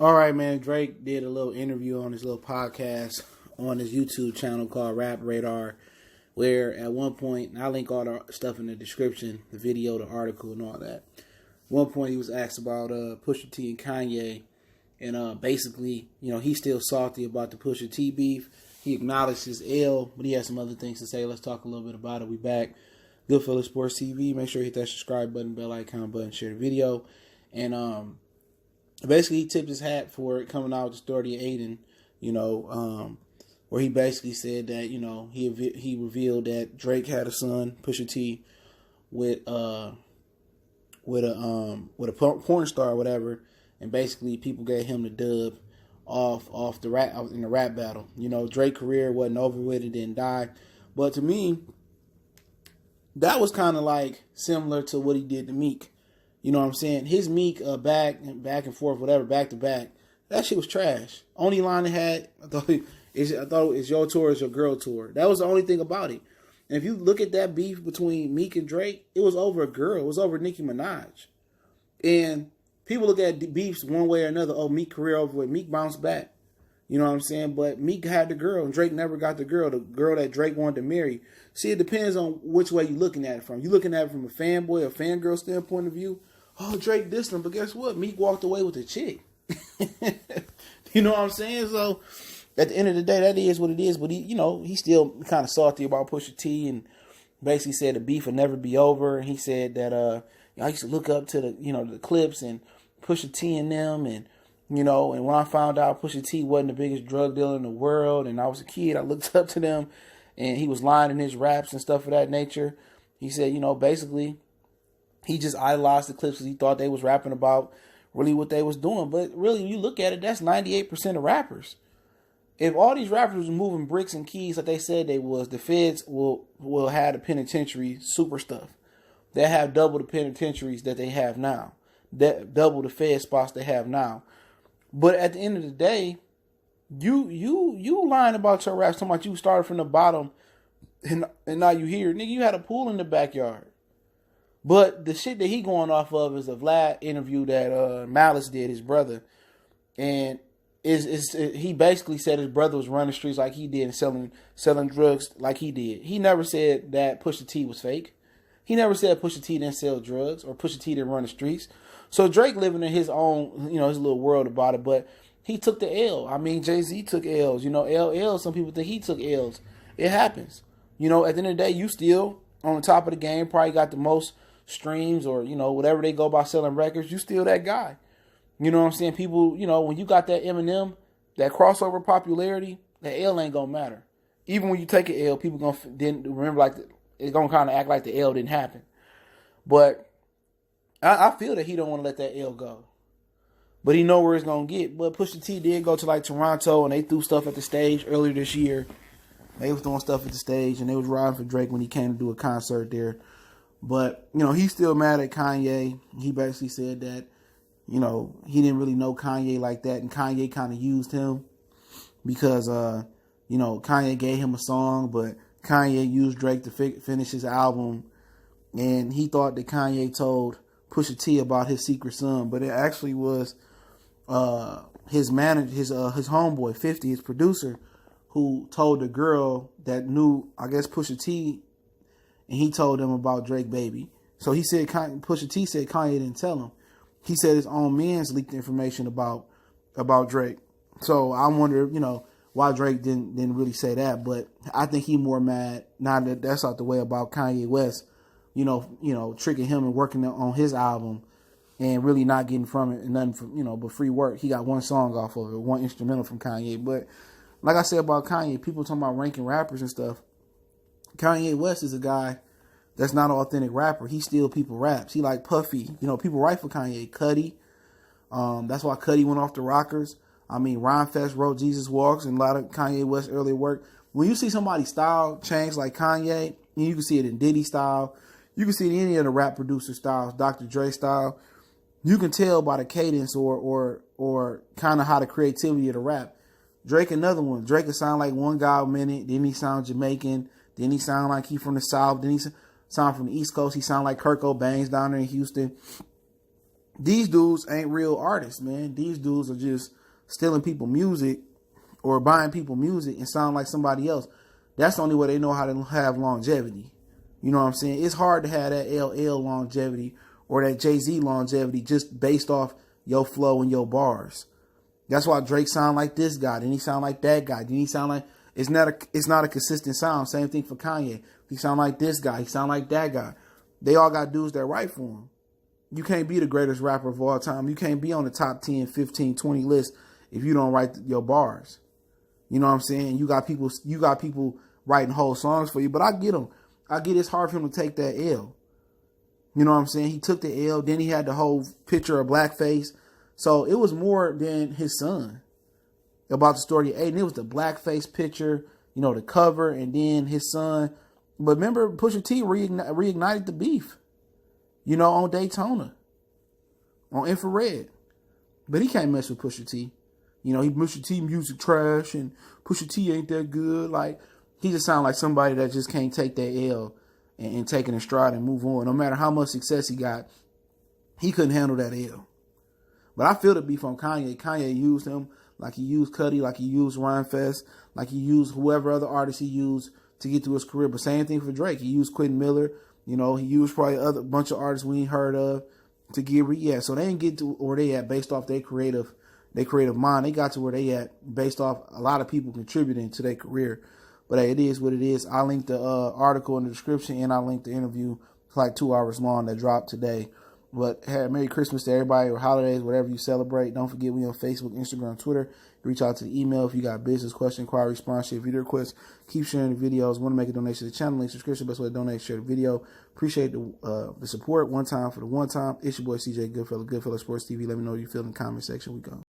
All right, man. Drake did a little interview on his little podcast on his YouTube channel called Rap Radar, where at one point, and I'll link all the stuff in the description, the video, the article, and all that. At one point, he was asked about Pusha T and Kanye, and basically, he's still salty about the Pusha T beef. He acknowledged his L, but he has some other things to say. Let's talk a little bit about it. We back. Goodfellas Sports TV. Make sure you hit that subscribe button, bell icon button, share the video. And basically he tipped his hat for it coming out with the story of Aiden, where he basically said that, he revealed that Drake had a son, Pusha T, with a porn star or whatever, and basically people gave him the dub off the rap in the rap battle. Drake's career wasn't over with, it didn't die. But to me, that was kind of like similar to what he did to Meek. You know what I'm saying? His Meek back and forth, whatever, back to back. That shit was trash. Only line it had, I thought it was your tour is your girl tour. That was the only thing about it. And if you look at that beef between Meek and Drake, it was over a girl. It was over Nicki Minaj. And people look at beefs one way or another. Oh, Meek career over with. Meek bounced back. You know what I'm saying? But Meek had the girl, and Drake never got the girl that Drake wanted to marry. See, it depends on which way you're looking at it from. You're looking at it from a fanboy or fangirl standpoint of view. Oh, Drake dissed him, but guess what? Meek walked away with a chick. You know what I'm saying? So, at the end of the day, that is what it is. But he's still kind of salty about Pusha T, and basically said the beef will never be over. And he said that I used to look up to the clips and Pusha T and them, and and when I found out Pusha T wasn't the biggest drug dealer in the world, and I was a kid, I looked up to them, and he was lying in his raps and stuff of that nature. He said, basically, he just idolized the clips because he thought they was rapping about really what they was doing. But really, when you look at it, that's 98% of rappers. If all these rappers were moving bricks and keys like they said they was, the feds will have the penitentiary super stuff. They have double the penitentiaries that they have now. Double the fed spots they have now. But at the end of the day, you lying about your raps, talking about you started from the bottom and now you here. Nigga, you had a pool in the backyard. But the shit that he going off of is a Vlad interview that Malice did, his brother. And he basically said his brother was running streets like he did and selling drugs like he did. He never said that Pusha T was fake. He never said Pusha T didn't sell drugs or Pusha T didn't run the streets. So Drake living in his own, his little world about it, but he took the L. I mean, Jay-Z took L's. LL, some people think he took L's. It happens. At the end of the day, you still on the top of the game, probably got the most streams or, whatever they go by selling records, you still that guy. You know what I'm saying? People, when you got that Eminem, that crossover popularity, that L ain't gonna matter. Even when you take an L, people gonna then remember it's gonna kind of act like the L didn't happen. But I feel that he don't want to let that L go. But he know where it's gonna get. But Pusha T did go to Toronto and they threw stuff at the stage earlier this year. They was throwing stuff at the stage and they was riding for Drake when he came to do a concert there. But, he's still mad at Kanye. He basically said that, he didn't really know Kanye like that. And Kanye kind of used him because, Kanye gave him a song, but Kanye used Drake to finish his album. And he thought that Kanye told Pusha T about his secret son, but it actually was his manager, his homeboy, 50, his producer, who told the girl that knew, I guess, Pusha T, and he told them about Drake Baby. So he said, Pusha T said Kanye didn't tell him. He said his own man's leaked information about Drake. So I wonder, why Drake didn't really say that. But I think he more mad now that that's out the way about Kanye West, tricking him and working on his album and really not getting from it and nothing from, but free work. He got one song off of it, one instrumental from Kanye. But like I said about Kanye, people talking about ranking rappers and stuff. Kanye West is a guy that's not an authentic rapper. He steal people raps. He like Puffy. People write for Kanye. Cudi. That's why Cudi went off the rockers. I mean, Rhymefest wrote Jesus Walks and a lot of Kanye West earlier work. When you see somebody's style change like Kanye, you can see it in Diddy style. You can see it in any of the rap producer styles, Dr. Dre style. You can tell by the cadence or kind of how the creativity of the rap. Drake, another one. Drake could sound like one guy a minute, then he sound Jamaican, then he sound like he from the South, then he sound from the East Coast. He sound like Kurt Cobain's down there in Houston. these dudes ain't real artists, man. These dudes are just stealing people music or buying people music and sound like somebody else. That's the only way they know how to have longevity. You know what I'm saying? It's hard to have that LL longevity or that Jay-Z longevity just based off your flow and your bars. That's why Drake sound like this guy, then he sound like that guy, then he sound like it's not a consistent sound. Same thing for Kanye. He sound like this guy, he sound like that guy. They all got dudes that write for him. You can't be the greatest rapper of all time. You can't be on the top 10, 15, 20 list if you don't write your bars. You know what I'm saying? You got people writing whole songs for you, but I get them. I get it's hard for him to take that L. You know what I'm saying? He took the L, then he had the whole picture of blackface. So it was more than his son about the story of Aiden. It was the blackface picture, you know, the cover, and then his son. But remember, Pusha T reignited the beef, you know, on Daytona, on Infrared. But he can't mess with Pusha T. You know, Pusha T music trash and Pusha T ain't that good. Like, he just sound like somebody that just can't take that L and take it in stride and move on. No matter how much success he got, he couldn't handle that L. But I feel the beef on Kanye. Kanye used him like he used Cudi, like he used Rhymefest, like he used whoever other artist he used to get through his career. But same thing for Drake. He used Quentin Miller. You know, he used probably a bunch of artists we ain't heard of to get so they didn't get to where they at based off their creative mind. They got to where they at based off a lot of people contributing to their career. But hey, it is what it is. I linked the article in the description, and I linked the interview. It's like 2 hours long that dropped today. But hey, Merry Christmas to everybody, or holidays, whatever you celebrate. Don't forget, we on Facebook, Instagram, Twitter. Reach out to the email if you got business, question, inquiry, sponsorship, video requests. Keep sharing the videos. Want to make a donation to the channel, link subscription. Best way to donate, share the video. Appreciate the support. One time for the one time. It's your boy CJ Goodfellow, Goodfellow Sports TV. Let me know what you feel in the comment section. We go.